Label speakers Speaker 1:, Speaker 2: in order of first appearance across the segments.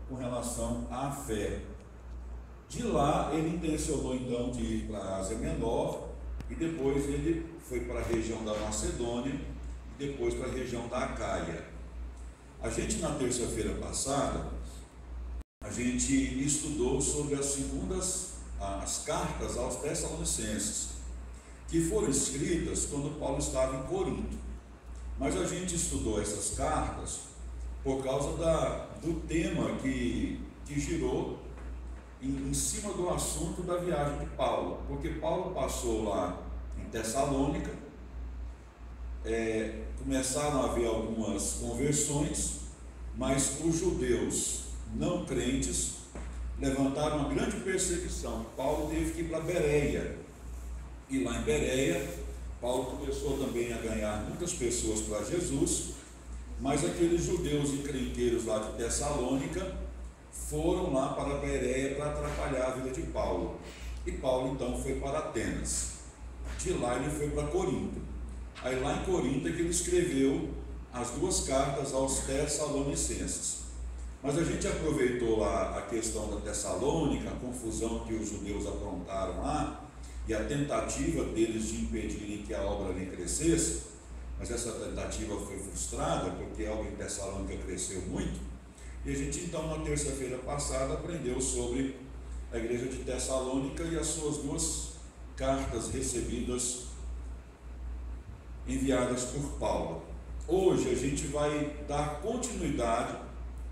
Speaker 1: com relação à fé. De lá ele intencionou então de ir para a Ásia Menor e depois ele foi para a região da Macedônia e depois para a região da Acaia. A gente na terça-feira passada, a gente estudou sobre as cartas aos Tessalonicenses, que foram escritas quando Paulo estava em Corinto. Mas a gente estudou essas cartas por causa do tema que girou em cima do assunto da viagem de Paulo, porque Paulo passou lá em Tessalônica, começaram a haver algumas conversões, mas os judeus não crentes levantaram uma grande perseguição. Paulo teve que ir para Bereia, e lá em Bereia Paulo começou também a ganhar muitas pessoas para Jesus, mas aqueles judeus encrenqueiros lá de Tessalônica foram lá para Bereia para atrapalhar a vida de Paulo, e Paulo então foi para Atenas. De lá ele foi para Corinto. Aí lá em Corinto é que ele escreveu as duas cartas aos Tessalonicenses. Mas a gente aproveitou lá a questão da Tessalônica, a confusão que os judeus aprontaram lá e a tentativa deles de impedirem que a obra ali crescesse, mas essa tentativa foi frustrada porque a obra em Tessalônica cresceu muito. E a gente então na terça-feira passada aprendeu sobre a igreja de Tessalônica e as suas duas cartas recebidas, enviadas por Paulo. Hoje a gente vai dar continuidade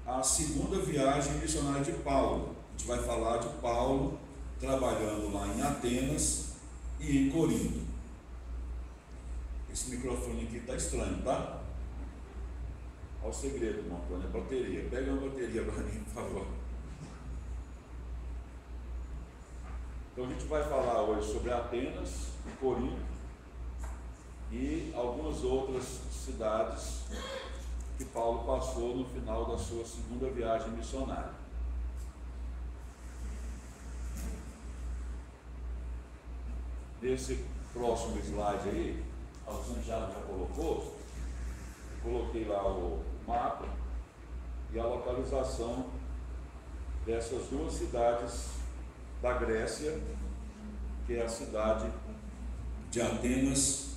Speaker 1: à segunda viagem missionária de Paulo. A gente vai falar de Paulo trabalhando lá em Atenas e em Corinto. Esse microfone aqui está estranho, tá? Olha o segredo, irmão Antônio, é bateria. Pega uma bateria para mim, por favor. Então a gente vai falar hoje sobre Atenas, Corinto e algumas outras cidades que Paulo passou no final da sua segunda viagem missionária. Nesse próximo slide aí, a Santiago já colocou, eu coloquei lá o mapa e a localização dessas duas cidades da Grécia, que é a cidade de Atenas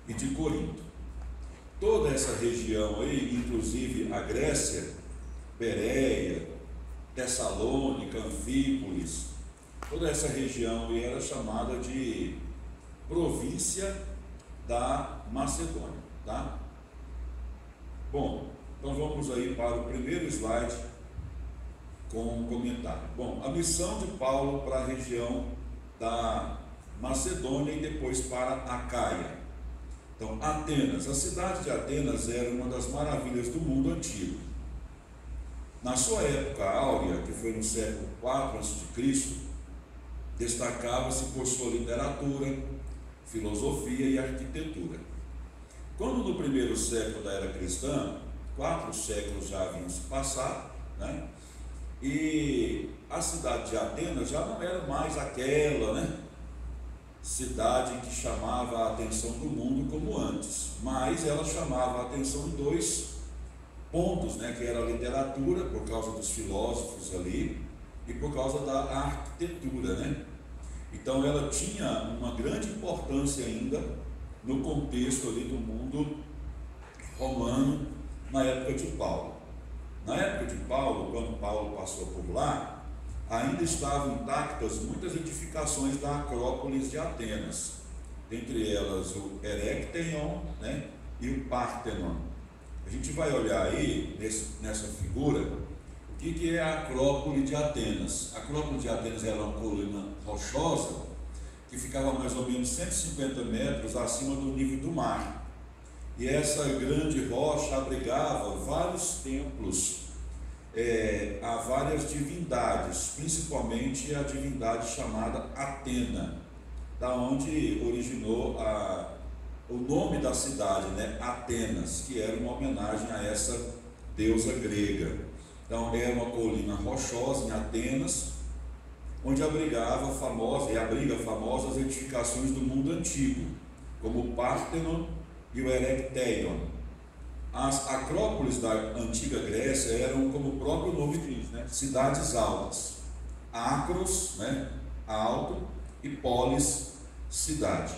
Speaker 1: e de Corinto. Toda essa região aí, inclusive a Grécia, Bereia, Tessalônica, Anfípolis, toda essa região aí era chamada de província da Macedônia, tá? Bom, então vamos aí para o primeiro slide com um comentário. Bom, a missão de Paulo para a região da Macedônia e depois para Acaia. Então, Atenas, a cidade de Atenas era uma das maravilhas do mundo antigo. Na sua época áurea, que foi no século IV a.C., destacava-se por sua literatura, filosofia e arquitetura. Quando no primeiro século da era cristã, 4 séculos já haviam se passado, né? E a cidade de Atenas já não era mais aquela, né, cidade que chamava a atenção do mundo como antes, mas ela chamava a atenção em 2 pontos, né, que era a literatura, por causa dos filósofos ali, e por causa da arquitetura, né? Então ela tinha uma grande importância ainda no contexto ali do mundo romano na época de Paulo. Na época de Paulo, quando Paulo passou por lá, ainda estavam intactas muitas edificações da Acrópolis de Atenas, dentre elas o Erechtheion, né, e o Párthenon. A gente vai olhar aí nessa figura o que é a Acrópole de Atenas. A Acrópole de Atenas era uma colina rochosa que ficava mais ou menos 150 metros acima do nível do mar. E essa grande rocha abrigava vários templos a várias divindades, principalmente a divindade chamada Atena, da onde originou o nome da cidade, né, Atenas, que era uma homenagem a essa deusa grega. Então era uma colina rochosa em Atenas, onde abrigava e abriga famosas edificações do mundo antigo, como o Párthenon e o Erechtheion. As acrópolis da antiga Grécia eram, como o próprio nome diz, né, né? Cidades altas. Acros, né? Alto, e polis, cidade.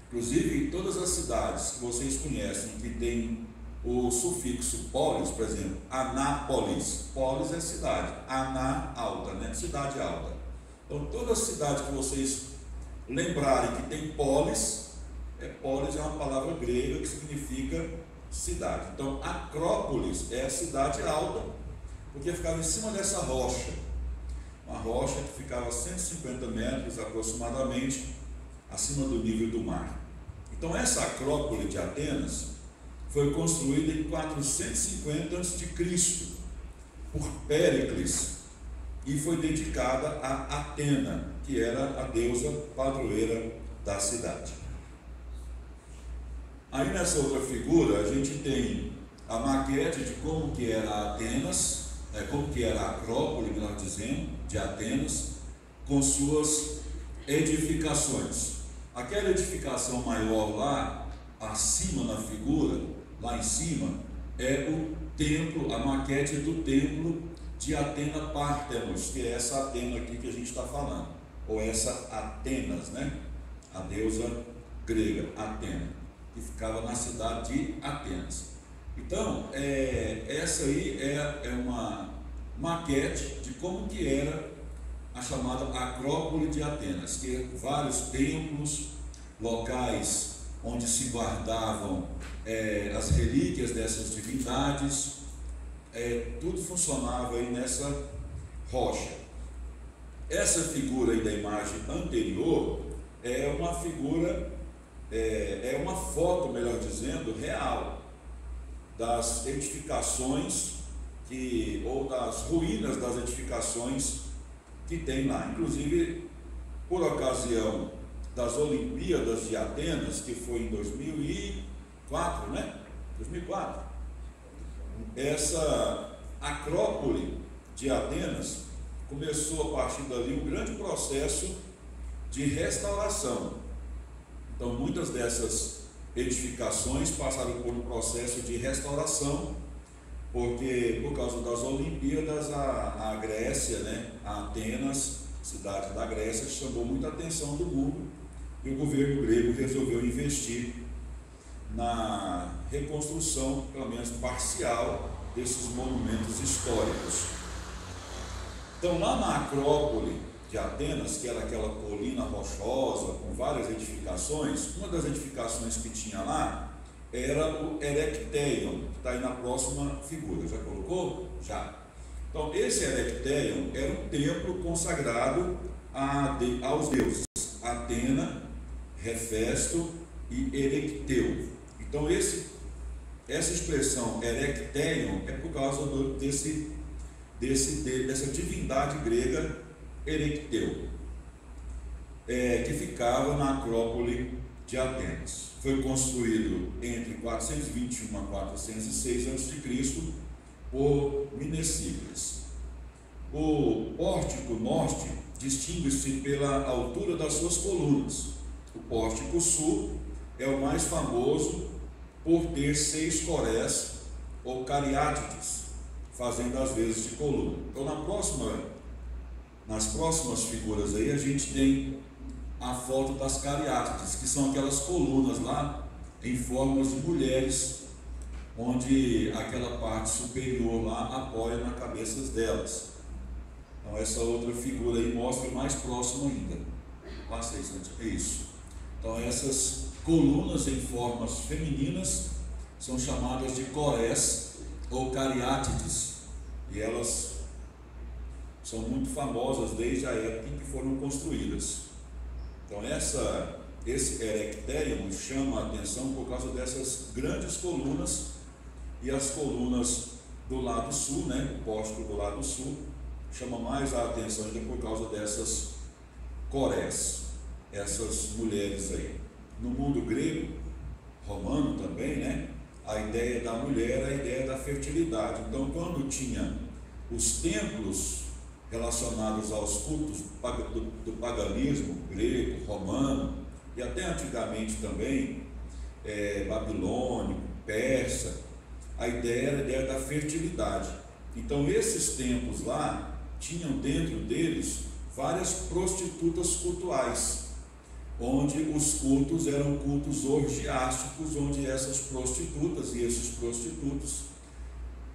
Speaker 1: Inclusive, todas as cidades que vocês conhecem que tem o sufixo polis, por exemplo, Anápolis, polis é cidade, Aná, alta, né? Cidade alta. Então, toda cidade que vocês lembrarem que tem polis é uma palavra grega que significa cidade. Então, Acrópolis é a cidade alta, porque ficava em cima dessa rocha, uma rocha que ficava a 150 metros aproximadamente acima do nível do mar. Então, essa Acrópole de Atenas foi construída em 450 a.C. por Péricles e foi dedicada a Atena, que era a deusa padroeira da cidade. Aí nessa outra figura a gente tem a maquete de como que era Atenas, como que era a Acrópole, melhor dizendo, de Atenas, com suas edificações. Aquela edificação maior lá acima na figura, lá em cima, é o templo, a maquete do templo de Atena Pártenos, que é essa Atena aqui que a gente está falando, ou essa Atenas, né? A deusa grega, Atena, que ficava na cidade de Atenas. Então, essa aí é uma maquete de como que era a chamada Acrópole de Atenas, que vários templos, locais onde se guardavam as relíquias dessas divindades, tudo funcionava aí nessa rocha. Essa figura aí da imagem anterior é uma figura, é uma foto, melhor dizendo, real das edificações ou das ruínas das edificações que tem lá. Inclusive, por ocasião das Olimpíadas de Atenas, que foi em 2004, né? 2004. Essa Acrópole de Atenas começou a partir dali um grande processo de restauração. Então, muitas dessas edificações passaram por um processo de restauração, porque por causa das Olimpíadas a Grécia, né, a Atenas, cidade da Grécia, chamou muita atenção do mundo e o governo grego resolveu investir na reconstrução, pelo menos parcial, desses monumentos históricos. Então, lá na Acrópole de Atenas, que era aquela colina rochosa com várias edificações, uma das edificações que tinha lá era o Erechtheion, que está aí na próxima figura. Já colocou? Já. Então, esse Erechtheion era um templo consagrado aos deuses Atena, Hefesto e Erecteu. Então, essa expressão Erechtheion é por causa dessa divindade grega Erecteu, que ficava na Acrópole de Atenas. Foi construído entre 421 a 406 a.C. por Mnesícles. O pórtico norte distingue-se pela altura das suas colunas. O pórtico sul é o mais famoso por ter 6 corés ou cariátides, fazendo as vezes de coluna. Então, nas próximas figuras aí a gente tem a foto das cariátides, que são aquelas colunas lá em formas de mulheres, onde aquela parte superior lá apoia na cabeça delas. Então, essa outra figura aí mostra mais próximo ainda. Passa isso. Então, essas colunas em formas femininas são chamadas de corés ou cariátides, e elas são muito famosas desde a época em que foram construídas. Então, esse Erechtheion chama a atenção por causa dessas grandes colunas, e as colunas do lado sul, né, o pórtico do lado sul, chama mais a atenção ainda por causa dessas corés, essas mulheres aí. No mundo grego, romano também, né, a ideia da mulher é a ideia da fertilidade. Então, quando tinha os templos relacionados aos cultos do paganismo grego, romano, e até antigamente também, babilônico, persa, a ideia era a ideia da fertilidade. Então esses templos lá tinham dentro deles várias prostitutas cultuais, onde os cultos eram cultos orgiásticos, onde essas prostitutas e esses prostitutos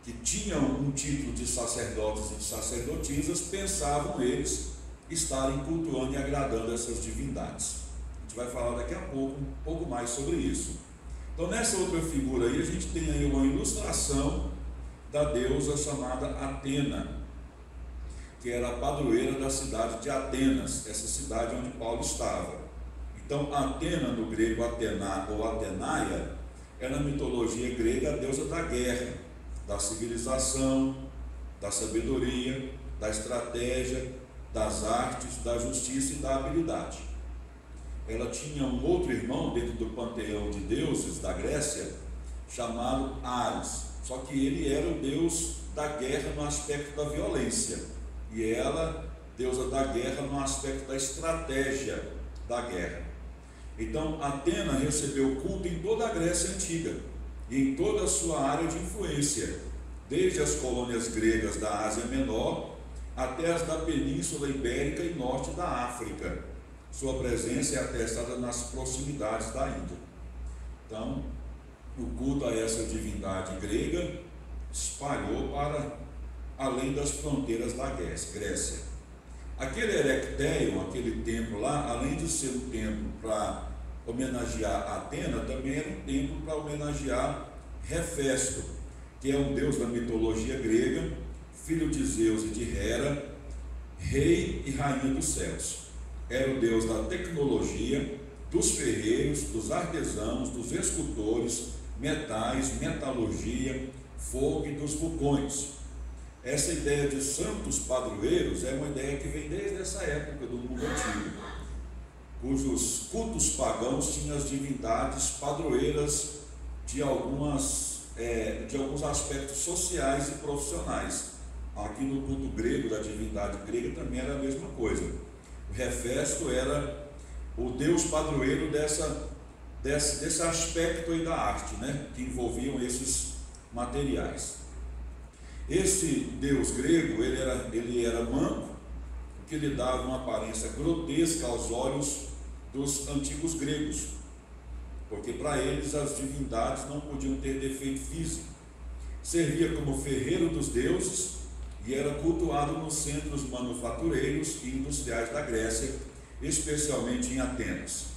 Speaker 1: que tinham um título de sacerdotes e de sacerdotisas, pensavam eles estarem cultuando e agradando essas divindades. A gente vai falar daqui a pouco um pouco mais sobre isso. Então nessa outra figura aí a gente tem aí uma ilustração da deusa chamada Atena, que era a padroeira da cidade de Atenas, essa cidade onde Paulo estava. Então Atena, no grego Atena ou Atenaia, é na mitologia grega a deusa da guerra, da civilização, da sabedoria, da estratégia, das artes, da justiça e da habilidade. Ela tinha um outro irmão dentro do panteão de deuses da Grécia, chamado Ares, só que ele era o deus da guerra no aspecto da violência, e ela, deusa da guerra no aspecto da estratégia da guerra. Então Atena recebeu culto em toda a Grécia Antiga e em toda a sua área de influência, desde as colônias gregas da Ásia Menor até as da Península Ibérica e norte da África. Sua presença é atestada nas proximidades da Índia. Então, o culto a essa divindade grega espalhou para além das fronteiras da Grécia. Aquele Erecteion, aquele templo lá, além de ser um templo para homenagear Atena, também era um templo para homenagear Hefesto, que é um deus da mitologia grega, filho de Zeus e de Hera, rei e rainha dos céus. Era o deus da tecnologia, dos ferreiros, dos artesãos, dos escultores, metais, metalurgia, fogo e dos vulcões. Essa ideia de santos padroeiros é uma ideia que vem desde essa época do mundo antigo, cujos cultos pagãos tinham as divindades padroeiras de alguns aspectos sociais e profissionais. Aqui no culto grego, da divindade grega, também era a mesma coisa. O Hefesto era o deus padroeiro desse aspecto aí da arte, né, que envolviam esses materiais. Esse deus grego, ele era manco, o que lhe dava uma aparência grotesca aos olhos dos antigos gregos, porque para eles as divindades não podiam ter defeito físico. Servia como ferreiro dos deuses e era cultuado nos centros manufatureiros e industriais da Grécia, especialmente em Atenas.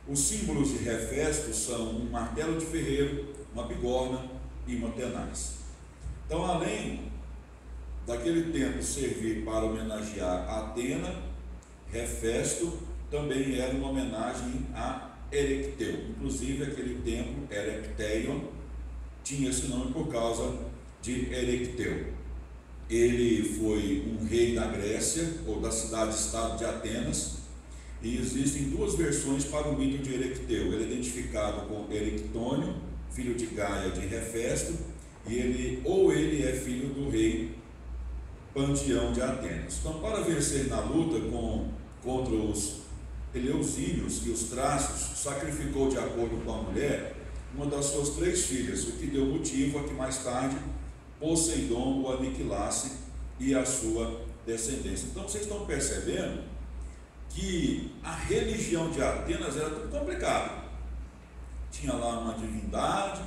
Speaker 1: Os símbolos de Hefesto são um martelo de ferreiro, uma bigorna e uma tenaz. Então, além daquele templo servir para homenagear Atena, Hefesto também era uma homenagem a Erecteu. Inclusive, aquele templo, Erecteion, tinha esse nome por causa de Erecteu. Ele foi um rei da Grécia, ou da cidade-estado de Atenas, e existem duas versões para o mito de Erecteu. Ele é identificado com Erectônio, filho de Gaia de Hefesto, e ele é filho do rei Panteão de Atenas. Então, para vencer na luta contra os eleusínios e os traços, sacrificou, de acordo com a mulher, uma das suas 3 filhas, o que deu motivo a que mais tarde Poseidon o aniquilasse e a sua descendência. Então vocês estão percebendo que a religião de Atenas era tudo complicado. Tinha lá uma divindade,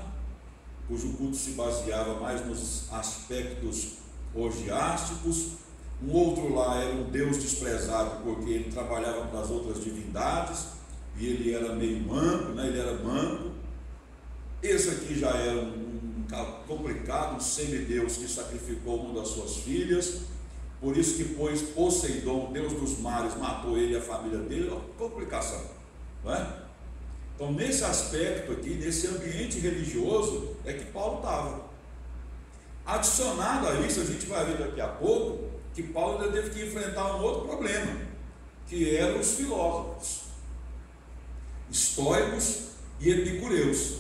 Speaker 1: cujo culto se baseava mais nos aspectos orgiásticos. Um outro lá era um deus desprezado, porque ele trabalhava para as outras divindades, e ele era meio manco, né? Ele era manco. Esse aqui já era um complicado, um semideus que sacrificou uma das suas filhas, por isso que depois Poseidon, deus dos mares, matou ele e a família dele. Uma complicação, não é? Então, nesse aspecto aqui, nesse ambiente religioso, é que Paulo estava. Adicionado a isso, a gente vai ver daqui a pouco que Paulo ainda teve que enfrentar um outro problema, que eram os filósofos estoicos e epicureus.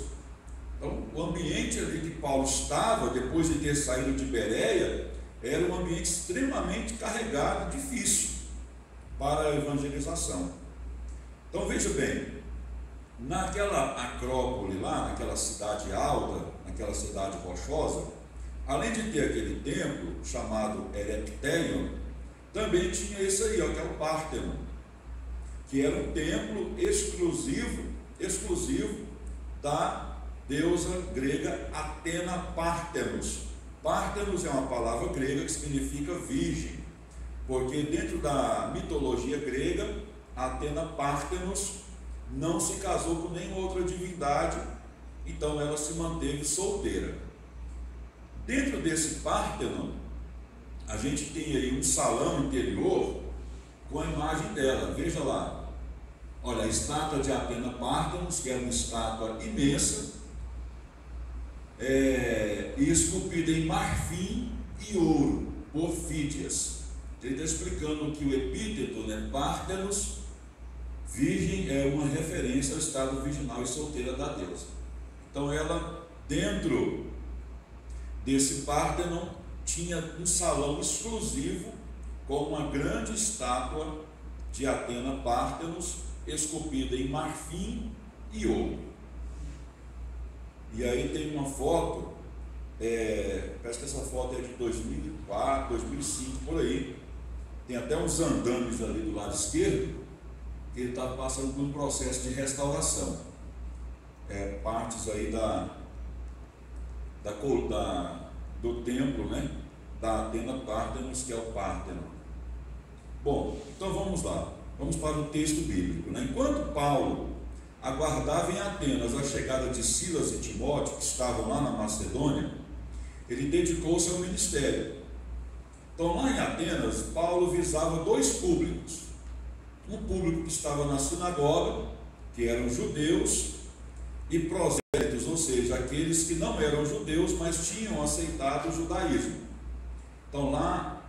Speaker 1: Então, o ambiente ali que Paulo estava, depois de ter saído de Bereia, era um ambiente extremamente carregado e difícil para a evangelização. Então, veja bem, naquela acrópole lá, naquela cidade alta, naquela cidade rochosa, além de ter aquele templo chamado Erechtheion, também tinha esse aí, ó, que é o Párteno, que era um templo exclusivo da deusa grega Atena Pártenos. Pártenos é uma palavra grega que significa virgem, porque dentro da mitologia grega, Atena Pártenos não se casou com nenhuma outra divindade, então ela se manteve solteira. Dentro desse Párteno, a gente tem aí um salão interior com a imagem dela, veja lá. Olha, a estátua de Atena Pártenos, que é uma estátua imensa, e esculpida em marfim e ouro, por Fídias. Ele está explicando que o epíteto, né, Pártenos, virgem, é uma referência ao estado virginal e solteira da deusa. Então ela, dentro desse Párteno, tinha um salão exclusivo com uma grande estátua de Atena Pártenos, esculpida em marfim e ouro. E aí tem uma foto, parece que essa foto é de 2004, 2005, por aí. Tem até uns andames ali do lado esquerdo, que ele está passando por um processo de restauração. Partes aí do templo, né, da Atena Pártenos, que é o Párteno. Bom, então vamos lá. Vamos para o texto bíblico, né? Enquanto Paulo aguardava em Atenas a chegada de Silas e Timóteo, que estavam lá na Macedônia, ele dedicou-se ao ministério. Então, lá em Atenas, Paulo visava dois públicos. Um público que estava na sinagoga, que eram judeus, e prosélitos, ou seja, aqueles que não eram judeus, mas tinham aceitado o judaísmo. Então, lá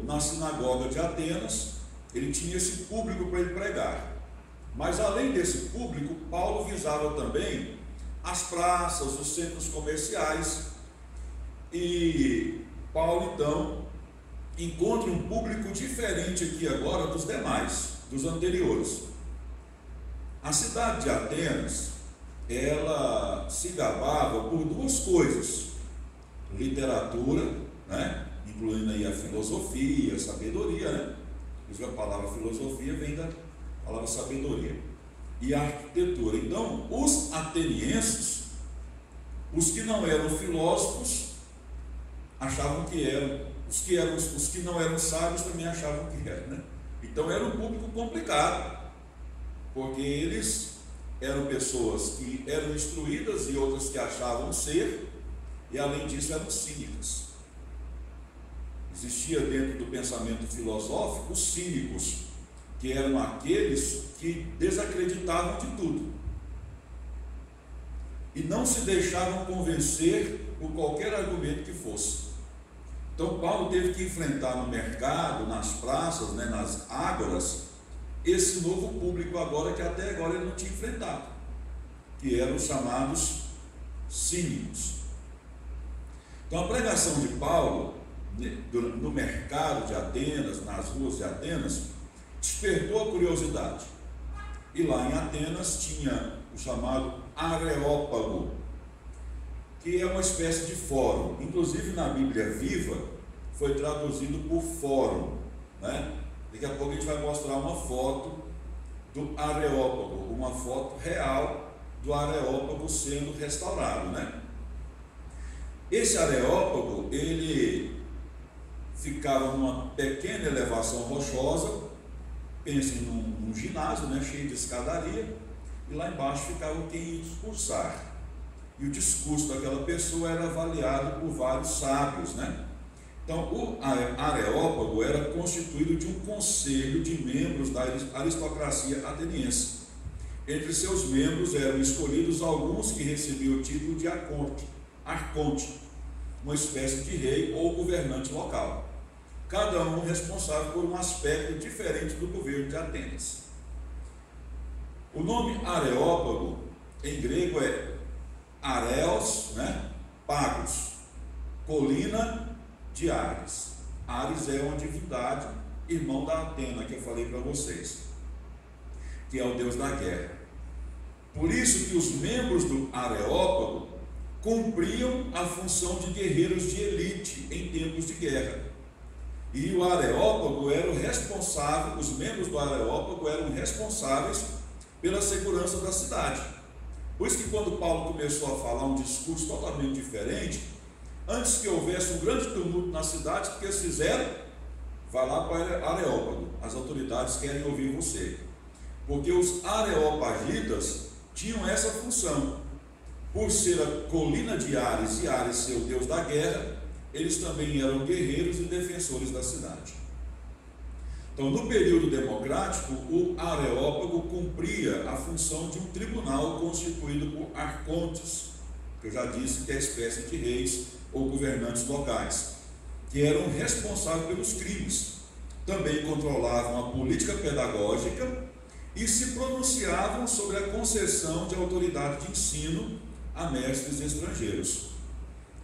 Speaker 1: na sinagoga de Atenas, ele tinha esse público para ele pregar. Mas além desse público, Paulo visava também as praças, os centros comerciais. E Paulo então encontra um público diferente aqui agora dos demais, dos anteriores. A cidade de Atenas, ela se gabava por duas coisas: literatura, né, incluindo aí a filosofia, a sabedoria, né? A palavra filosofia vem da palavra sabedoria, e a arquitetura. Então, os atenienses, os que não eram filósofos, achavam que eram, os que não eram sábios também achavam que eram, né? Então era um público complicado, porque eles eram pessoas que eram instruídas e outras que achavam ser, e além disso eram cínicas. Existia dentro do pensamento filosófico os cínicos, que eram aqueles que desacreditavam de tudo e não se deixavam convencer por qualquer argumento que fosse. Então Paulo teve que enfrentar no mercado, nas praças, né, nas ágoras, esse novo público agora que até agora ele não tinha enfrentado, que eram os chamados cínicos. Então a pregação de Paulo no mercado de Atenas, nas ruas de Atenas, despertou a curiosidade. E lá em Atenas tinha o chamado Areópago, que é uma espécie de fórum. Inclusive na Bíblia Viva foi traduzido por fórum, né? Daqui a pouco a gente vai mostrar uma foto do Areópago, uma foto real do Areópago sendo restaurado, né? Esse Areópago, ele ficava numa pequena elevação rochosa, pensem num ginásio, né, cheio de escadaria, e lá embaixo ficava quem ia discursar. E o discurso daquela pessoa era avaliado por vários sábios, né? Então, o Areópago era constituído de um conselho de membros da aristocracia ateniense. Entre seus membros eram escolhidos alguns que recebiam o título de arconte, uma espécie de rei ou governante local, cada um responsável por um aspecto diferente do governo de Atenas. O nome Areópago em grego é Areos, né? Pagos, colina de Ares. Ares é uma divindade, irmão da Atena, que eu falei para vocês, que é o deus da guerra. Por isso que os membros do Areópago cumpriam a função de guerreiros de elite em tempos de guerra. E o Areópago era o responsável, os membros do Areópago eram responsáveis pela segurança da cidade. Por isso que quando Paulo começou a falar um discurso totalmente diferente, antes que houvesse um grande tumulto na cidade, o que eles fizeram? Vai lá para o Areópago, as autoridades querem ouvir você. Porque os areopagitas tinham essa função. Por ser a colina de Ares e Ares ser o deus da guerra, eles também eram guerreiros e defensores da cidade. Então, no período democrático, o Areópago cumpria a função de um tribunal constituído por arcontes, que eu já disse que é espécie de reis ou governantes locais, que eram responsáveis pelos crimes. Também controlavam a política pedagógica e se pronunciavam sobre a concessão de autoridade de ensino a mestres estrangeiros.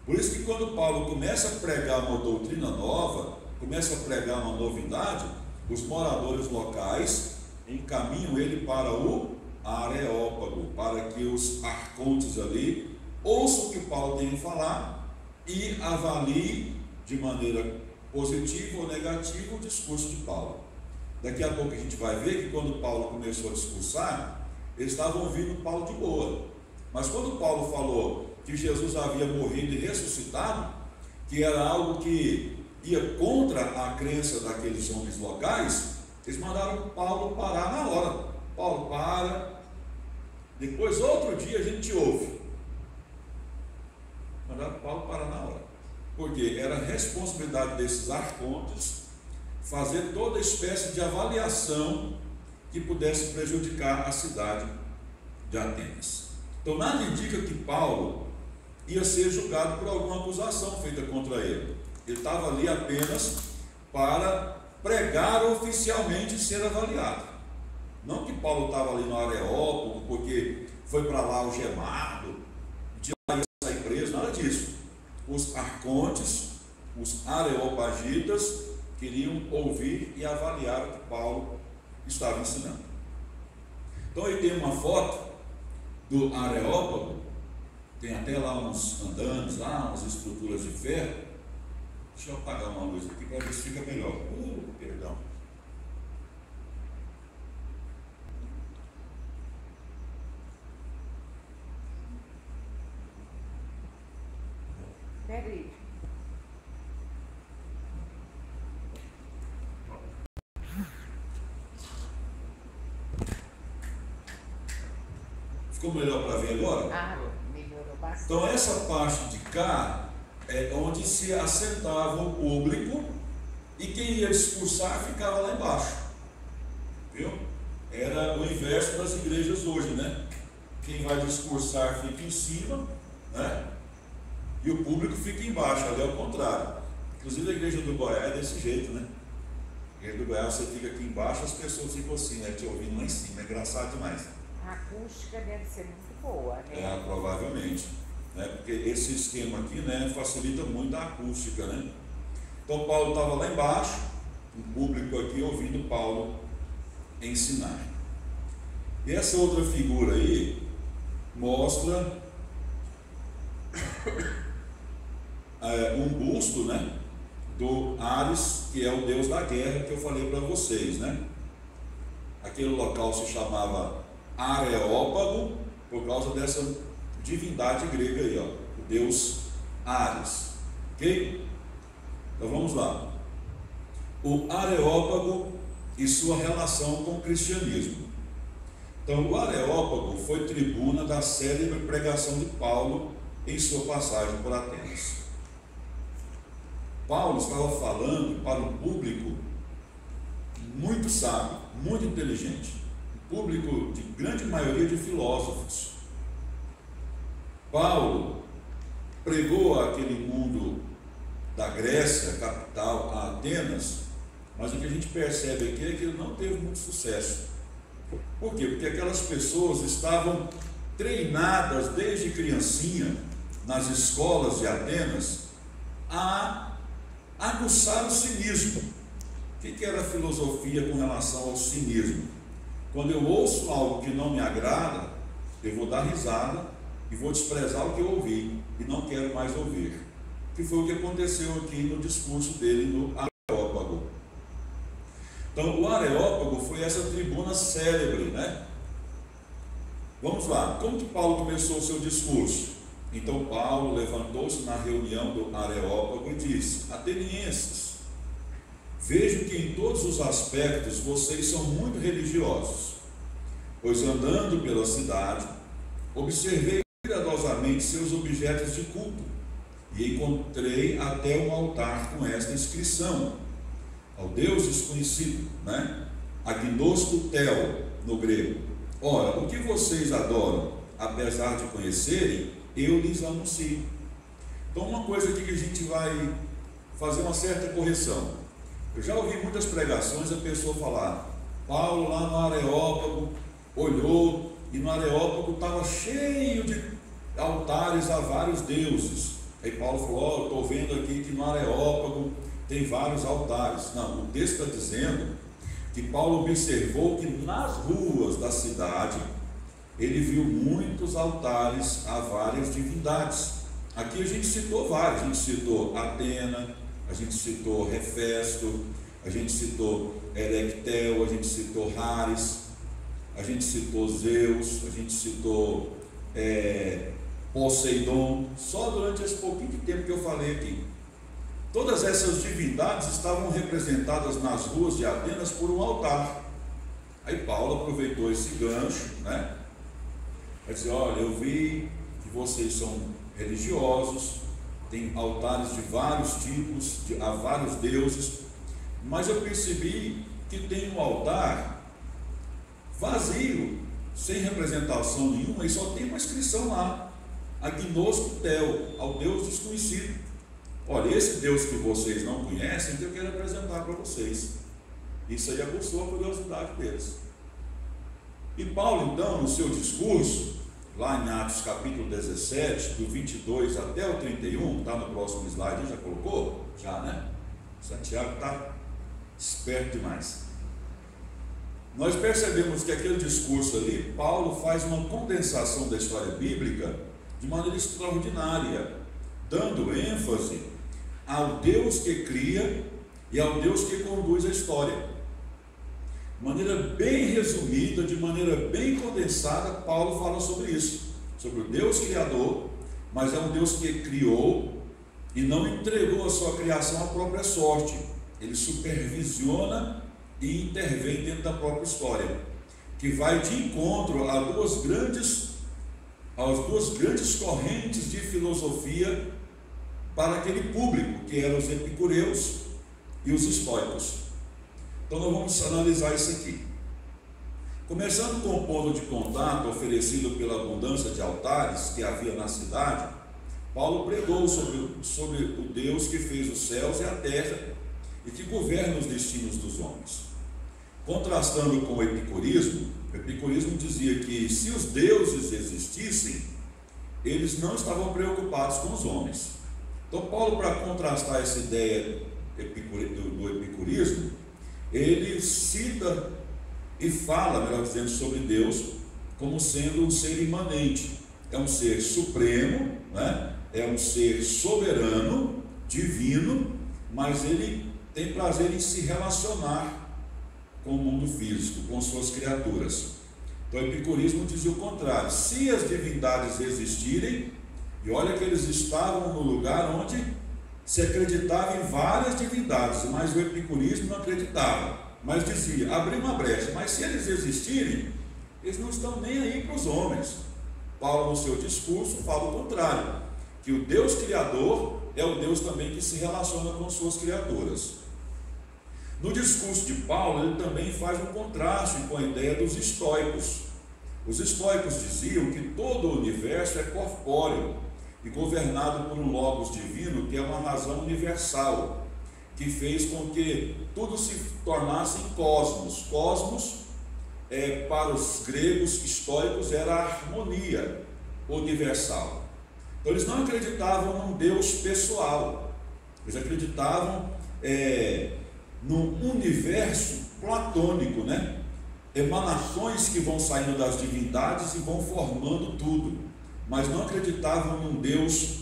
Speaker 1: Por isso que quando Paulo começa a pregar uma doutrina nova, começa a pregar uma novidade, os moradores locais encaminham ele para o Areópago, para que os arcontes ali ouçam o que Paulo tem a falar e avaliem de maneira positiva ou negativa o discurso de Paulo. Daqui a pouco a gente vai ver que quando Paulo começou a discursar, eles estavam ouvindo Paulo de boa. Mas quando Paulo falou que Jesus havia morrido e ressuscitado, que era algo que ia contra a crença daqueles homens locais, eles mandaram Paulo parar na hora. Paulo, para, depois outro dia a gente te ouve. Mandaram Paulo parar na hora, porque era responsabilidade desses arcontes fazer toda espécie de avaliação que pudesse prejudicar a cidade de Atenas. Então nada indica que Paulo ia ser julgado por alguma acusação feita contra ele. Ele estava ali apenas para pregar oficialmente e ser avaliado. Não que Paulo estava ali no Areópago porque foi para lá algemado, de lá ia sair preso, nada disso. Os arcontes, os areopagitas, queriam ouvir e avaliar o que Paulo estava ensinando. Então ele tem uma foto do Areópago, tem até lá uns andames, lá umas estruturas de ferro. Deixa eu apagar uma luz aqui para ver se fica melhor. Perdão.
Speaker 2: Peraí.
Speaker 1: Ficou melhor para ver agora?
Speaker 2: Melhorou bastante.
Speaker 1: Então essa parte de cá é onde se assentava o público e quem ia discursar ficava lá embaixo, viu? Era o inverso das igrejas hoje, né? Quem vai discursar fica em cima, né? E o público fica embaixo, ali é o contrário. Inclusive a igreja do Goiás é desse jeito, né? A igreja do Goiás você fica aqui embaixo, as pessoas ficam assim, né? Te ouvindo lá em cima, é engraçado demais.
Speaker 2: A acústica deve ser muito boa, né?
Speaker 1: Provavelmente, né? Porque esse esquema aqui, né, facilita muito a acústica, né? Então Paulo estava lá embaixo, o público aqui ouvindo Paulo ensinar. E essa outra figura aí mostra um busto, né, do Ares, que é o deus da guerra que eu falei para vocês, né? Aquele local se chamava Areópago por causa dessa divindade grega aí, ó, o deus Ares, ok? Então vamos lá. O Areópago e sua relação com o cristianismo. Então o Areópago foi tribuna da célebre pregação de Paulo em sua passagem por Atenas. Paulo estava falando para um público muito sábio, muito inteligente, um público de grande maioria de filósofos. Paulo pregou aquele mundo da Grécia, capital, a Atenas, mas o que a gente percebe aqui é que ele não teve muito sucesso. Por quê? Porque aquelas pessoas estavam treinadas desde criancinha, nas escolas de Atenas, a aguçar o cinismo. O que era a filosofia com relação ao cinismo? Quando eu ouço algo que não me agrada, eu vou dar risada e vou desprezar o que eu ouvi. e não quero mais ouvir. Que foi o que aconteceu aqui no discurso dele no Areópago. Então, o Areópago foi essa tribuna célebre, né? Vamos lá, como que Paulo começou o seu discurso? Então, Paulo levantou-se na reunião do Areópago e disse: atenienses, vejo que em todos os aspectos vocês são muito religiosos, pois andando pela cidade, observei cuidadosamente seus objetos de culto, e encontrei até um altar com esta inscrição: ao Deus desconhecido, né? Agnosto Tel, no grego. Ora, o que vocês adoram, apesar de conhecerem, eu lhes anuncio. Então, uma coisa aqui que a gente vai fazer uma certa correção. Eu já ouvi muitas pregações a pessoa falar: Paulo lá no Areópago olhou, e no Areópago estava cheio de altares a vários deuses. Aí Paulo falou: eu estou vendo aqui que no Areópago tem vários altares. Não, o texto está dizendo que Paulo observou que nas ruas da cidade ele viu muitos altares a várias divindades. Aqui a gente citou vários, a gente citou Atena, a gente citou Hefesto, a gente citou Erectel, a gente citou Haris, a gente citou Zeus, a gente citou Poseidon. Só durante esse pouquinho de tempo que eu falei aqui, todas essas divindades estavam representadas nas ruas de Atenas por um altar. Aí Paulo aproveitou esse gancho, né? Vai dizer: olha, eu vi que vocês são religiosos, tem altares de vários tipos, a vários deuses, mas eu percebi que tem um altar vazio, sem representação nenhuma, e só tem uma inscrição lá: Agnosto Tel, ao Deus desconhecido. Olha, esse Deus que vocês não conhecem, que eu quero apresentar para vocês. Isso aí aguçou a curiosidade deles. E Paulo, então, no seu discurso, lá em Atos capítulo 17, do 22 até o 31, está no próximo slide, já colocou? Já, né? Santiago está esperto demais. Nós percebemos que aquele discurso ali, Paulo faz uma condensação da história bíblica de maneira extraordinária, dando ênfase ao Deus que cria e ao Deus que conduz a história. De maneira bem resumida, de maneira bem condensada, Paulo fala sobre isso, sobre o Deus criador, mas é um Deus que criou e não entregou a sua criação à própria sorte. Ele supervisiona e intervém dentro da própria história, que vai de encontro a duas grandes correntes de filosofia para aquele público, que eram os epicureus e os estoicos. Então nós vamos analisar isso aqui. Começando com o ponto de contato oferecido pela abundância de altares que havia na cidade, Paulo pregou sobre o Deus que fez os céus e a terra e que governa os destinos dos homens. Contrastando com o epicurismo dizia que se os deuses existissem, eles não estavam preocupados com os homens. Então Paulo, para contrastar essa ideia do epicurismo, ele cita e fala, melhor dizendo, sobre Deus como sendo um ser imanente. É um ser supremo, né? É um ser soberano, divino, mas ele tem prazer em se relacionar com o mundo físico, com suas criaturas. Então o epicurismo dizia o contrário: se as divindades existirem, e olha que eles estavam no lugar onde se acreditava em várias divindades, mas o epicurismo não acreditava, mas dizia, abrir uma brecha, mas se eles existirem, eles não estão nem aí para os homens. Paulo, no seu discurso, fala o contrário, que o Deus criador é o Deus também que se relaciona com suas criaturas. No discurso de Paulo, ele também faz um contraste com a ideia dos estoicos. Os estoicos diziam que todo o universo é corpóreo e governado por um logos divino, que é uma razão universal, que fez com que tudo se tornasse em cosmos. Cosmos, para os gregos estoicos, era a harmonia universal. Então eles não acreditavam num Deus pessoal, eles acreditavam num universo platônico, né? Emanações que vão saindo das divindades e vão formando tudo, mas não acreditavam num Deus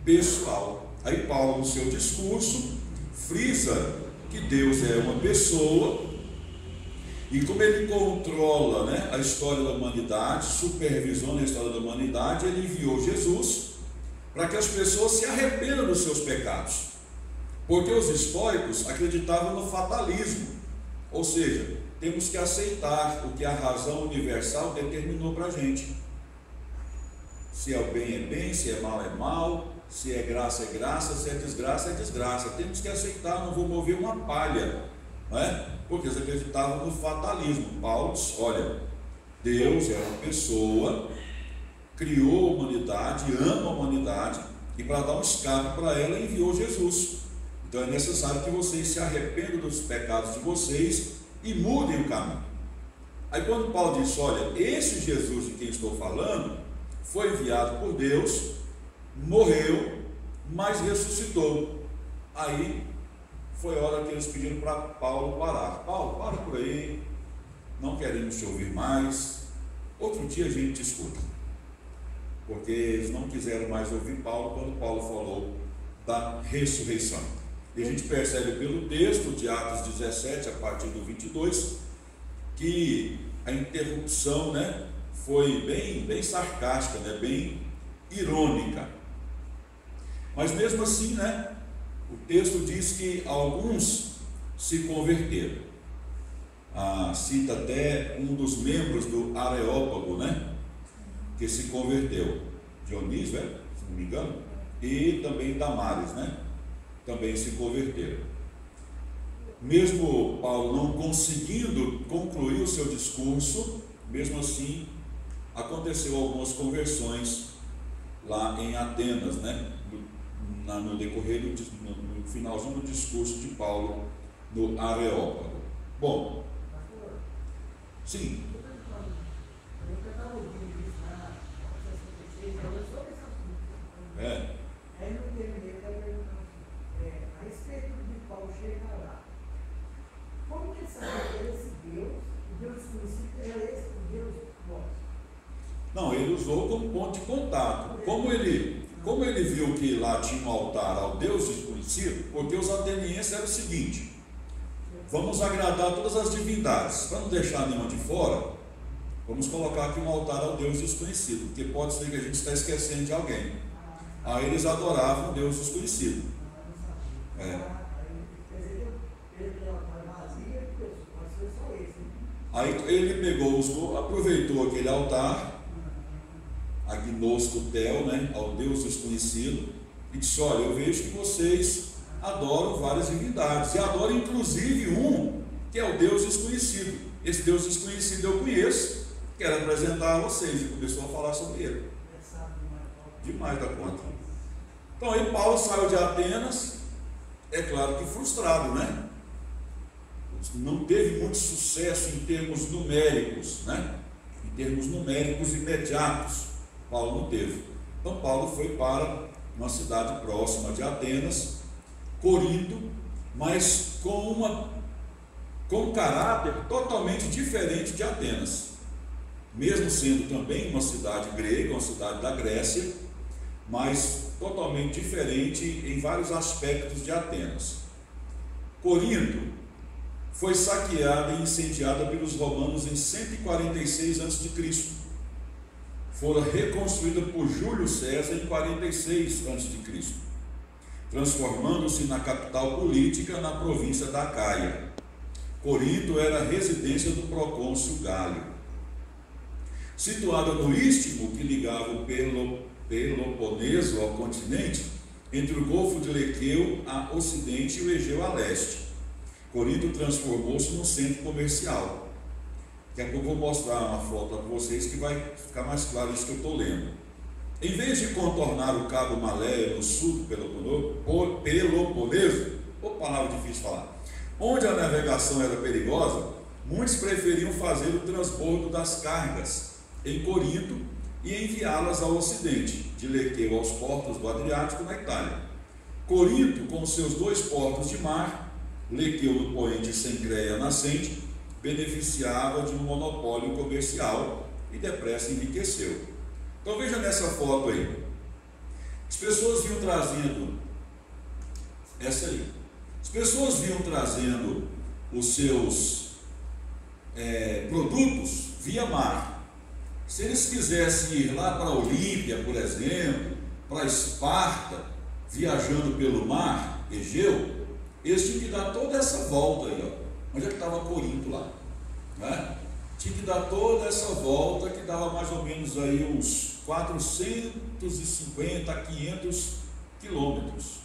Speaker 3: pessoal. Aí Paulo, no seu discurso, frisa que Deus é uma pessoa, e como ele controla, né, a história da humanidade, supervisiona a história da humanidade, ele enviou Jesus para que as pessoas se arrependam dos seus pecados. Porque os estoicos acreditavam no fatalismo, ou seja, temos que aceitar o que a razão universal determinou para a gente. Se é bem, se é mal, se é graça, se é desgraça. Temos que aceitar, não vou mover uma palha, não é? Porque eles acreditavam no fatalismo. Paulo diz, olha, Deus é uma pessoa, criou a humanidade, ama a humanidade, e para dar um escape para ela, enviou Jesus. Então é necessário que vocês se arrependam dos pecados de vocês e mudem o caminho. Aí quando Paulo diz, olha, esse Jesus de quem estou falando foi enviado por Deus, morreu, mas ressuscitou. Aí foi a hora que eles pediram para Paulo parar. Paulo, para por aí, não queremos te ouvir mais, outro dia a gente te escuta. Porque eles não quiseram mais ouvir Paulo quando Paulo falou da ressurreição. E a gente percebe pelo texto de Atos 17, a partir do 22, que a interrupção, né, foi bem sarcástica, né, bem irônica. Mas mesmo assim, né, o texto diz que alguns se converteram. Cita até um dos membros do Areópago, né, que se converteu. Dionísio, se não me engano, e também Damares, né, também se converteram. Mesmo Paulo não conseguindo concluir o seu discurso, mesmo assim, aconteceu algumas conversões lá em Atenas, né, no decorrer no finalzinho do discurso de Paulo no Areópago. Bom, sim.
Speaker 4: Aí no terminei, a respeito de Paulo chegar lá, como que ele sabia que era esse Deus, o Deus desconhecido, era esse o Deus nosso?
Speaker 3: Não, ele usou como ponto de contato. Como ele viu que lá tinha um altar ao Deus desconhecido, porque os atenienses eram o seguinte: vamos agradar todas as divindades, para não deixar nenhuma de fora, vamos colocar aqui um altar ao Deus desconhecido, porque pode ser que a gente está esquecendo de alguém. Aí eles adoravam o Deus desconhecido. Aí ele aproveitou aquele altar, agnosto tel, né, ao Deus desconhecido, e disse, olha, eu vejo que vocês adoram várias divindades, e adoram inclusive um que é o Deus desconhecido. Esse Deus desconhecido eu conheço, quero apresentar a vocês. E começou a falar sobre ele. Demais da conta. Então aí Paulo saiu de Atenas, é claro que frustrado, né? Não teve muito sucesso em termos numéricos, né? Em termos numéricos imediatos, Paulo não teve. Então Paulo foi para uma cidade próxima de Atenas, Corinto, mas com um caráter totalmente diferente de Atenas. Mesmo sendo também uma cidade grega, uma cidade da Grécia, mas totalmente diferente em vários aspectos de Atenas. Corinto foi saqueada e incendiada pelos romanos em 146 a.C. Fora reconstruída por Júlio César em 46 a.C., transformando-se na capital política na província da Acaia. Corinto era a residência do procônsul Gálio. Situada no istmo que ligava o Peloponeso ao continente, entre o Golfo de Lequeu a ocidente e o Egeu a leste. Corinto transformou-se num centro comercial. Daqui a pouco eu vou mostrar uma foto para vocês que vai ficar mais claro isso que eu estou lendo. Em vez de contornar o Cabo Maléia no sul do Peloponeso, palavra difícil de falar, onde a navegação era perigosa, muitos preferiam fazer o transbordo das cargas em Corinto e enviá-las ao ocidente, de Lequeu aos portos do Adriático, na Itália. Corinto, com seus 2 portos de mar, Lequeu no poente Sencreia nascente, beneficiava de um monopólio comercial e depressa enriqueceu. Então veja nessa foto aí. As pessoas vinham trazendo essa aí. As pessoas vinham trazendo os seus produtos via mar. Se eles quisessem ir lá para a Olímpia, por exemplo, para Esparta, viajando pelo mar Egeu, eles tinham que dar toda essa volta aí, ó. Onde é que estava Corinto lá? Né? Tinha que dar toda essa volta, que dava mais ou menos aí uns 450 a 500 quilômetros.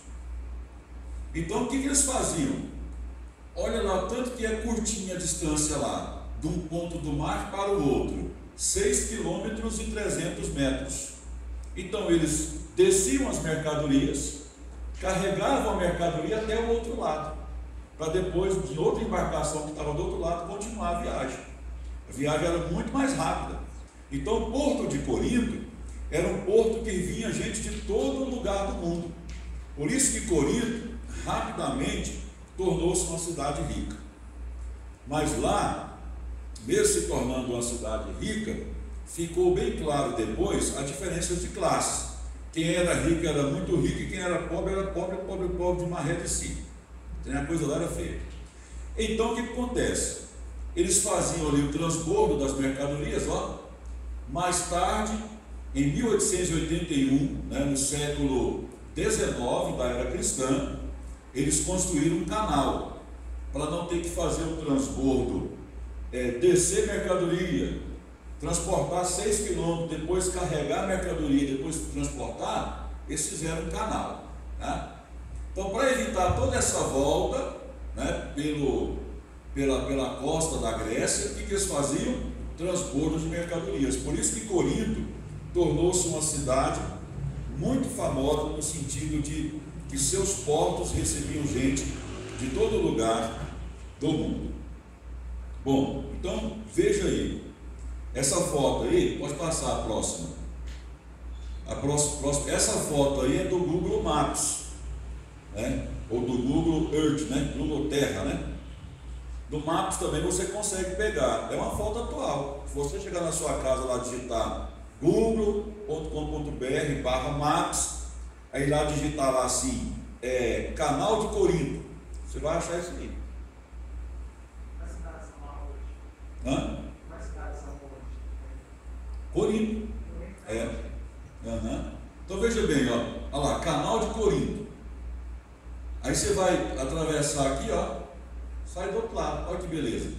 Speaker 3: Então o que eles faziam? Olha lá, tanto que é curtinha a distância lá, de um ponto do mar para o outro, 6 quilômetros e 300 metros. Então eles desciam as mercadorias, carregavam a mercadoria até o outro lado, para depois de outra embarcação que estava do outro lado continuar a viagem. A viagem era muito mais rápida. Então o porto de Corinto era um porto que vinha gente de todo lugar do mundo. Por isso que Corinto rapidamente tornou-se uma cidade rica. Mas lá, mesmo se tornando uma cidade rica, ficou bem claro depois a diferença de classes. Quem era rico era muito rico, e quem era pobre de maré de si. Então a coisa lá era feia. Então o que acontece? Eles faziam ali o transbordo das mercadorias, ó. Mais tarde, em 1881, no século XIX da era cristã, eles construíram um canal para não ter que fazer o transbordo, descer mercadoria, transportar 6 quilômetros, depois carregar a mercadoria, depois transportar. Eles fizeram um canal, né? Então, para evitar toda essa volta, né, pela costa da Grécia, o que eles faziam? Transbordo de mercadorias. Por isso que Corinto tornou-se uma cidade muito famosa no sentido de que seus portos recebiam gente de todo lugar do mundo. Bom, então veja aí, essa foto aí, pode passar a próxima. Essa foto aí é do Google Maps, né? Ou do Google Earth, né? Google Terra, né? Do Maps também você consegue pegar, é uma foto atual. Se você chegar na sua casa lá, digitar google.com.br/maps, aí lá digitar lá assim, canal de Corinto, você vai achar isso aí.
Speaker 4: Quais cidades são lá hoje?
Speaker 3: Hã?
Speaker 4: Quais cidades são hoje?
Speaker 3: Corinto. Então veja bem, ó, olha lá, canal de Corinto. Aí você vai atravessar aqui, ó, sai do outro lado, olha que beleza.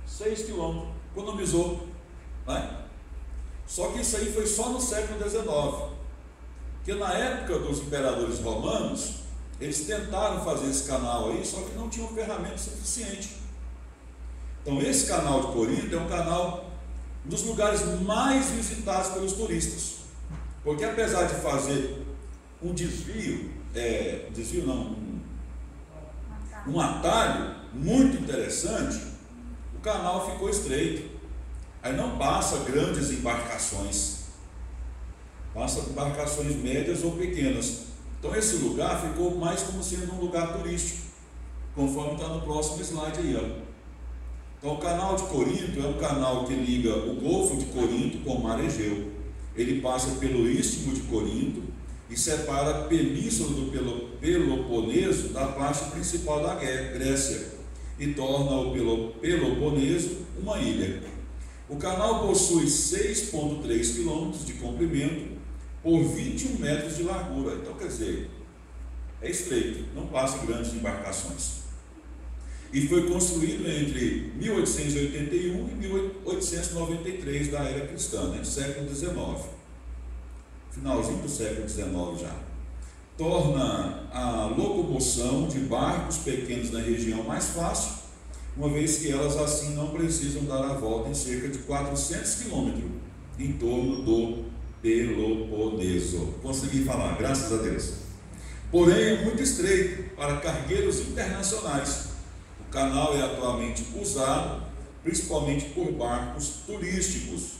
Speaker 3: 6 quilômetros, economizou, né? Só que isso aí foi só no século XIX, porque na época dos imperadores romanos, eles tentaram fazer esse canal aí, só que não tinham ferramenta suficiente. Então esse canal de Corinto é um canal, um dos lugares mais visitados pelos turistas, porque apesar de fazer um um atalho muito interessante, o canal ficou estreito. Aí não passa grandes embarcações, passa embarcações médias ou pequenas. Então esse lugar ficou mais como sendo um lugar turístico, conforme está no próximo slide aí, ó. Então o canal de Corinto é um canal que liga o Golfo de Corinto com o Mar Egeu. Ele passa pelo Istmo de Corinto e separa a península do Peloponeso da parte principal da Grécia e torna o Peloponeso uma ilha. O canal possui 6,3 quilômetros de comprimento por 21 metros de largura. Então, quer dizer, é estreito, não passa grandes embarcações. E foi construído entre 1881 e 1893 da era cristã, né? Século XIX. Finalzinho do século XIX já. Torna a locomoção de barcos pequenos na região mais fácil, uma vez que elas assim não precisam dar a volta em cerca de 400 quilômetros em torno do Peloponeso. Consegui falar, graças a Deus. Porém, é muito estreito para cargueiros internacionais. O canal é atualmente usado principalmente por barcos turísticos.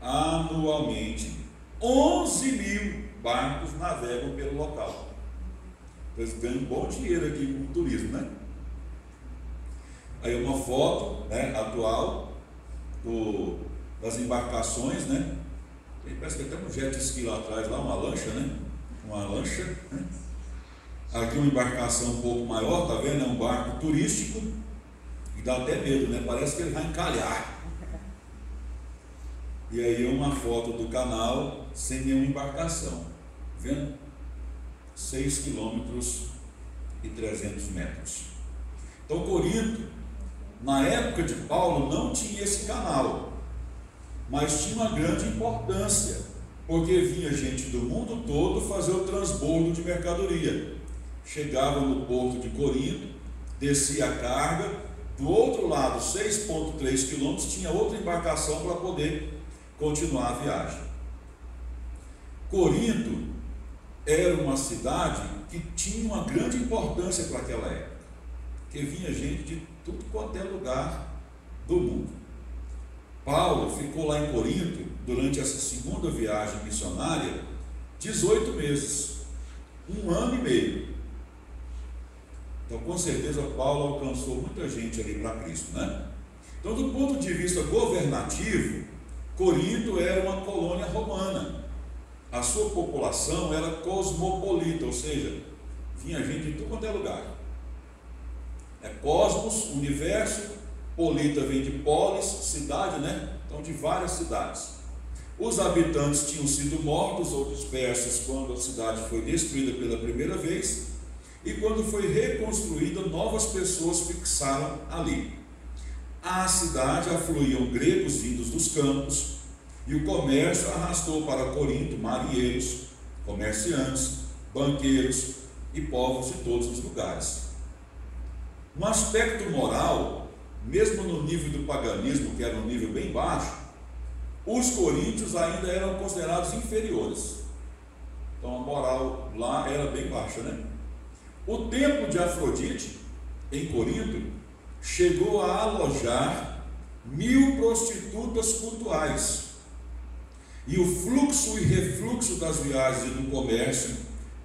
Speaker 3: Anualmente, 11 mil barcos navegam pelo local. Eles ganham bom dinheiro aqui com o turismo, né? Aí uma foto, né, atual das embarcações, né? Parece que tem até um jet ski lá atrás, lá uma lancha, né? Uma lancha, né? Aqui uma embarcação um pouco maior, tá vendo? É um barco turístico e dá até medo, né? Parece que ele vai encalhar. E aí uma foto do canal sem nenhuma embarcação, vendo? 6 quilômetros e 300 metros. Então Corinto, na época de Paulo, não tinha esse canal, mas tinha uma grande importância, porque vinha gente do mundo todo fazer o transbordo de mercadoria. Chegava no porto de Corinto, descia a carga, do outro lado, 6,3 quilômetros, tinha outra embarcação para poder continuar a viagem. Corinto era uma cidade que tinha uma grande importância para aquela época, porque vinha gente de tudo quanto é lugar do mundo. Paulo ficou lá em Corinto, durante essa segunda viagem missionária, 18 meses, 1 ano e meio. Então, com certeza, Paulo alcançou muita gente ali para Cristo, né? Então, do ponto de vista governativo, Corinto era uma colônia romana. A sua população era cosmopolita, ou seja, vinha gente de tudo quanto é lugar. É cosmos, universo, polita vem de polis, cidade, né? Então, de várias cidades. Os habitantes tinham sido mortos ou dispersos quando a cidade foi destruída pela primeira vez, e quando foi reconstruída, novas pessoas fixaram ali. À cidade afluíam gregos vindos dos campos, e o comércio arrastou para Corinto marinheiros, comerciantes, banqueiros e povos de todos os lugares. No aspecto moral, mesmo no nível do paganismo, que era um nível bem baixo, os coríntios ainda eram considerados inferiores. Então a moral lá era bem baixa, né? O templo de Afrodite, em Corinto, chegou a alojar 1000 prostitutas cultuais. E o fluxo e refluxo das viagens e do comércio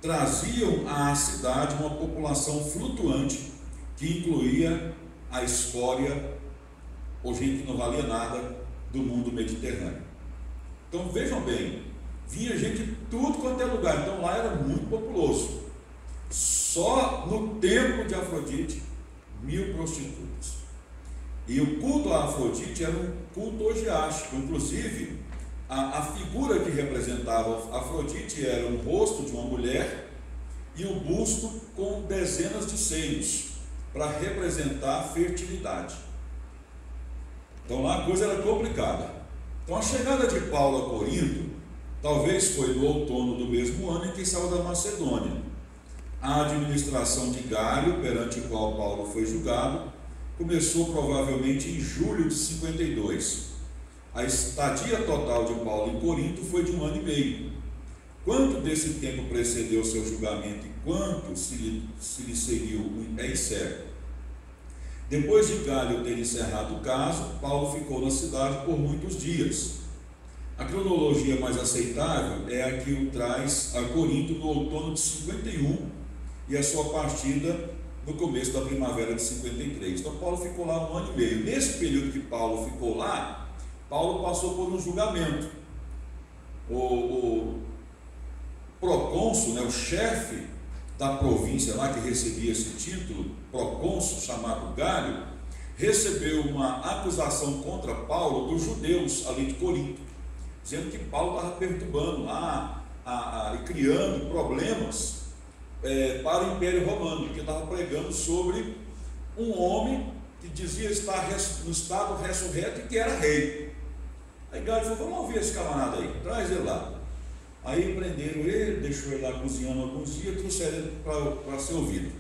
Speaker 3: traziam à cidade uma população flutuante que incluía a escória, ou gente que não valia nada, do mundo mediterrâneo. Então vejam bem, vinha gente de tudo quanto é lugar, então lá era muito populoso. Só no templo de Afrodite, 1000 prostitutas. E o culto a Afrodite era um culto orgiástico, inclusive a figura que representava Afrodite era o rosto de uma mulher e o busto com dezenas de seios, para representar a fertilidade. Então lá a coisa era complicada. Então a chegada de Paulo a Corinto, talvez foi no outono do mesmo ano em que saiu da Macedônia. A administração de Galho, perante o qual Paulo foi julgado, começou provavelmente em julho de 52. A estadia total de Paulo em Corinto foi de 1 ano e meio. Quanto desse tempo precedeu seu julgamento e quanto se lhe seguiu é incerto. Depois de Galho ter encerrado o caso, Paulo ficou na cidade por muitos dias. A cronologia mais aceitável é a que o traz a Corinto no outono de 51 e a sua partida no começo da primavera de 53. Então Paulo ficou lá 1 ano e meio. Nesse período que Paulo ficou lá, Paulo passou por um julgamento. O procônsul, né, o chefe da província lá que recebia esse título, procônsul, chamado Galho, recebeu uma acusação contra Paulo dos judeus ali de Corinto, dizendo que Paulo estava perturbando lá e criando problemas para o Império Romano, porque estava pregando sobre um homem que dizia estar no estado ressurreto e que era rei. Aí Galho falou: vamos ouvir esse camarada aí, traz ele lá. Aí prenderam ele, deixou ele lá cozinhando alguns dias, trouxeram ele para ser ouvido.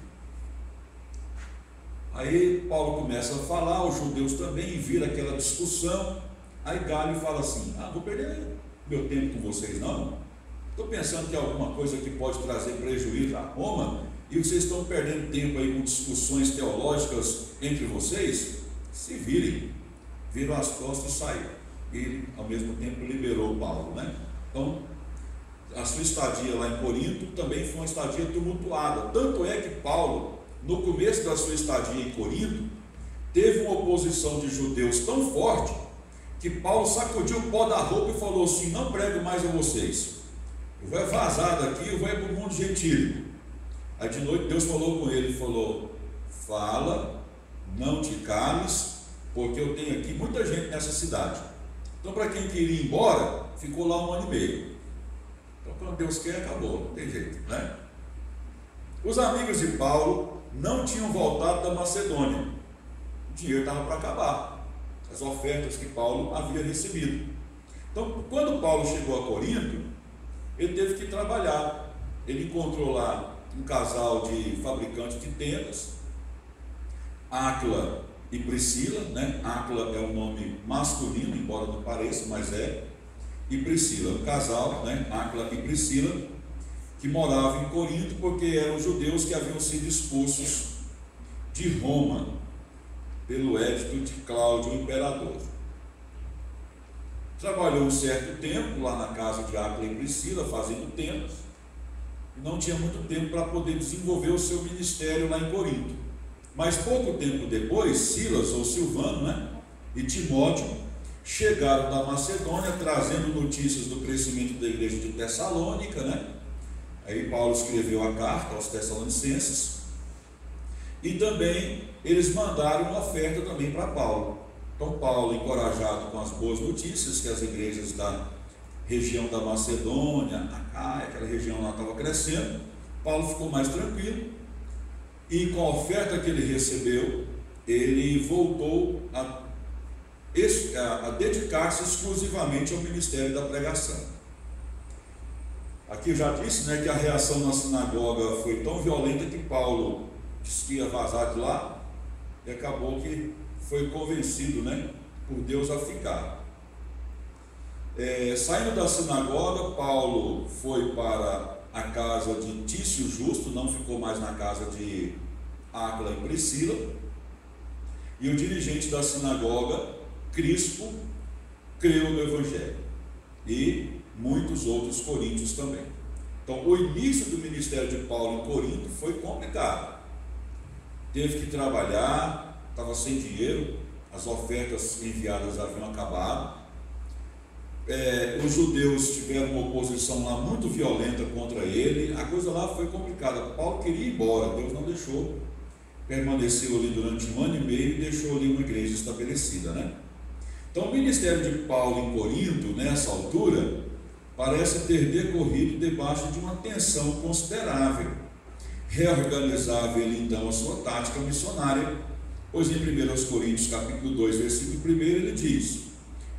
Speaker 3: Aí Paulo começa a falar, os judeus também, e vira aquela discussão. Aí Galho fala assim: vou perder meu tempo com vocês não. Estou pensando que é alguma coisa que pode trazer prejuízo a Roma, e vocês estão perdendo tempo aí com discussões teológicas entre vocês. Se virem. Viram as costas e saíram. Ele, ao mesmo tempo, liberou Paulo, né? Então, a sua estadia lá em Corinto também foi uma estadia tumultuada. Tanto é que Paulo, no começo da sua estadia em Corinto, teve uma oposição de judeus tão forte que Paulo sacudiu o pó da roupa e falou assim: não prego mais a vocês, eu vou vazar daqui, eu vou para o mundo gentílico. Aí de noite Deus falou com ele, falou: fala, não te cales, porque eu tenho aqui muita gente nessa cidade. Então, para quem queria ir embora, ficou lá 1 ano e meio. Então, quando Deus quer, acabou, não tem jeito, né? Os amigos de Paulo não tinham voltado da Macedônia, o dinheiro estava para acabar, as ofertas que Paulo havia recebido. Então, quando Paulo chegou a Corinto, ele teve que trabalhar. Ele encontrou lá um casal de fabricantes de tendas, Áquila e Priscila, né? Áquila é um nome masculino, embora não pareça, mas é. E Priscila, um casal, né? Áquila e Priscila, que moravam em Corinto, porque eram judeus que haviam sido expulsos de Roma pelo edito de Cláudio, o imperador. Trabalhou um certo tempo lá na casa de Áquila e Priscila, fazendo tendas, e não tinha muito tempo para poder desenvolver o seu ministério lá em Corinto. Mas pouco tempo depois, Silas ou Silvano, né, e Timóteo chegaram da Macedônia trazendo notícias do crescimento da igreja de Tessalônica, né? Aí Paulo escreveu a carta aos Tessalonicenses, e também eles mandaram uma oferta também para Paulo. Então Paulo, encorajado com as boas notícias que as igrejas da região da Macedônia, Acaia, aquela região lá estava crescendo, Paulo ficou mais tranquilo, e com a oferta que ele recebeu, ele voltou a dedicar-se exclusivamente ao ministério da pregação. Aqui eu já disse, né, que a reação na sinagoga foi tão violenta que Paulo disse que ia vazar de lá, e acabou que foi convencido, né, por Deus a ficar. Saindo da sinagoga, Paulo foi para a casa de Tício Justo, não ficou mais na casa de Áquila e Priscila, e o dirigente da sinagoga, Crispo, creu no Evangelho, e muitos outros coríntios também. Então, o início do ministério de Paulo em Corinto foi complicado. Teve que trabalhar, estava sem dinheiro, as ofertas enviadas haviam acabado. Os judeus tiveram uma oposição lá muito violenta contra ele, a coisa lá foi complicada. Paulo queria ir embora, Deus não deixou, permaneceu ali durante 1 ano e meio e deixou ali uma igreja estabelecida, né? Então o ministério de Paulo em Corinto, nessa altura, parece ter decorrido debaixo de uma tensão considerável. Reorganizava ele então a sua tática missionária, pois em 1 Coríntios capítulo 2, versículo 1, ele diz: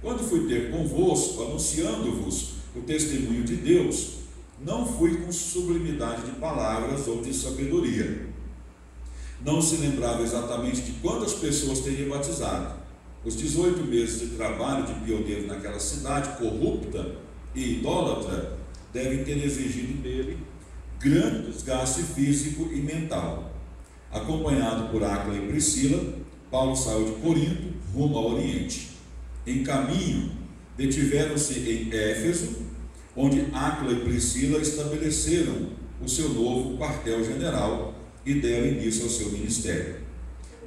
Speaker 3: quando fui ter convosco, anunciando-vos o testemunho de Deus, não fui com sublimidade de palavras ou de sabedoria. Não se lembrava exatamente de quantas pessoas teria batizado. Os 18 meses de trabalho de pioneiro naquela cidade corrupta e idólatra devem ter exigido dele grande desgaste físico e mental. Acompanhado por Áquila e Priscila, Paulo saiu de Corinto rumo ao Oriente. Em caminho, detiveram-se em Éfeso, onde Áquila e Priscila estabeleceram o seu novo quartel-general e deram início ao seu ministério.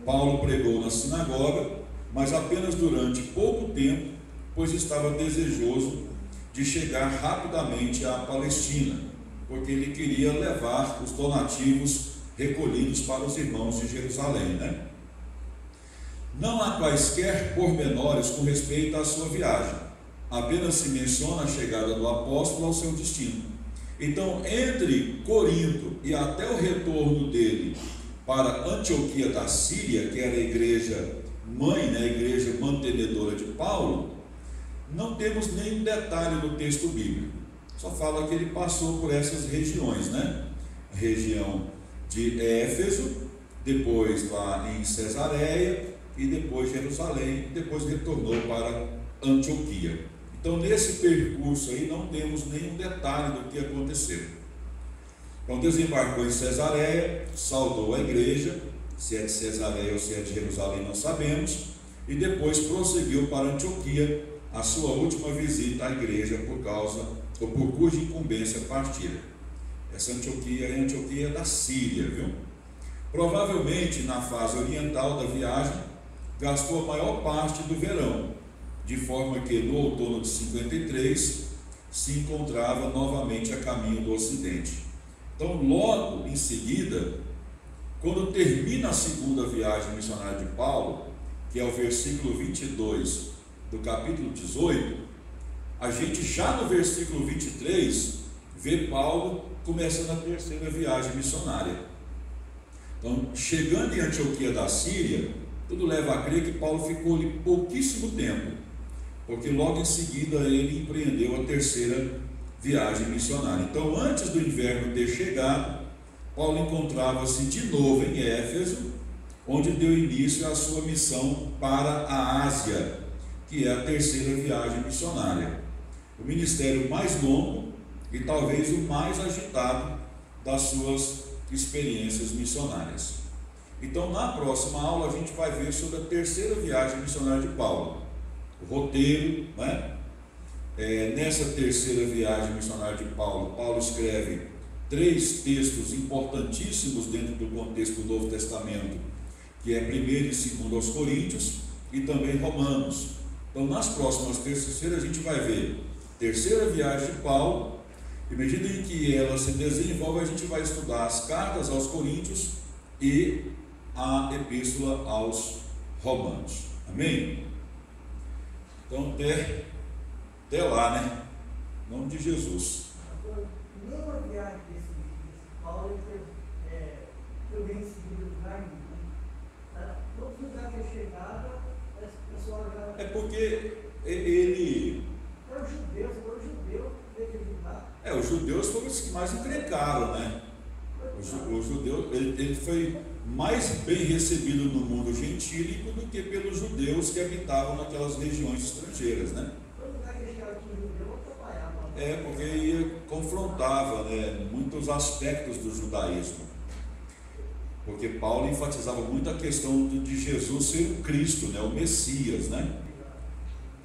Speaker 3: Paulo pregou na sinagoga, mas apenas durante pouco tempo, pois estava desejoso de chegar rapidamente à Palestina, porque ele queria levar os donativos recolhidos para os irmãos de Jerusalém, né? Não há quaisquer pormenores com respeito à sua viagem, apenas se menciona a chegada do apóstolo ao seu destino. Então, entre Corinto e até o retorno dele para Antioquia da Síria, que era a igreja mãe, né, a igreja mantenedora de Paulo, não temos nenhum detalhe no texto bíblico, só fala que ele passou por essas regiões, né? A região de Éfeso, depois lá em Cesareia, e depois Jerusalém, depois retornou para Antioquia. Então, nesse percurso aí, não temos nenhum detalhe do que aconteceu. Então, desembarcou em Cesareia, saudou a igreja, se é de Cesareia ou se é de Jerusalém, não sabemos, e depois prosseguiu para Antioquia, a sua última visita à igreja por cuja incumbência partira. Essa Antioquia é a Antioquia da Síria, viu? Provavelmente, na fase oriental da viagem, gastou a maior parte do verão, de forma que no outono de 53 se encontrava novamente a caminho do Ocidente. Então, logo em seguida, quando termina a segunda viagem missionária de Paulo, que é o versículo 22 do capítulo 18, a gente já no versículo 23 vê Paulo começando a terceira viagem missionária. Então, chegando em Antioquia da Síria, tudo leva a crer que Paulo ficou ali pouquíssimo tempo, porque logo em seguida ele empreendeu a terceira viagem missionária. Então, antes do inverno ter chegado, Paulo encontrava-se de novo em Éfeso, onde deu início à sua missão para a Ásia, que é a terceira viagem missionária. O ministério mais longo e talvez o mais agitado das suas experiências missionárias. Então, na próxima aula, a gente vai ver sobre a terceira viagem missionária de Paulo, o roteiro, né? Nessa terceira viagem missionária de Paulo, Paulo escreve 3 textos importantíssimos dentro do contexto do Novo Testamento, que é 1º e 2º aos Coríntios e também Romanos. Então, nas próximas terças-feiras, a gente vai ver a terceira viagem de Paulo, e à medida em que ela se desenvolve, a gente vai estudar as cartas aos Coríntios e a epístola aos Romanos. Amém? Então, até lá, né? Em nome de Jesus.
Speaker 4: Nenhuma viagem desse Paulo foi bem seguida do lugar nenhum. Todo lugar que ele chegava, o pessoal já.
Speaker 3: É porque ele.
Speaker 4: Era os judeus veio de ajudar.
Speaker 3: Os judeus foram os que mais encrencaram, né? Os judeus, ele foi mais bem recebido no mundo gentílico do que pelos judeus que habitavam naquelas regiões estrangeiras, né?
Speaker 4: Todo lugar que ele chegava aqui no judeu, atrapalhava.
Speaker 3: Porque confrontava, né, muitos aspectos do judaísmo. Porque Paulo enfatizava muito a questão de Jesus ser o Cristo, né, o Messias, né?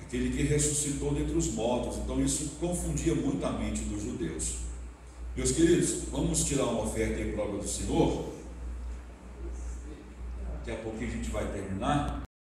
Speaker 3: Aquele que ressuscitou dentre os mortos. Então isso confundia muito a mente dos judeus. Meus queridos, vamos tirar uma oferta em prova do Senhor. Daqui a pouquinho a gente vai terminar.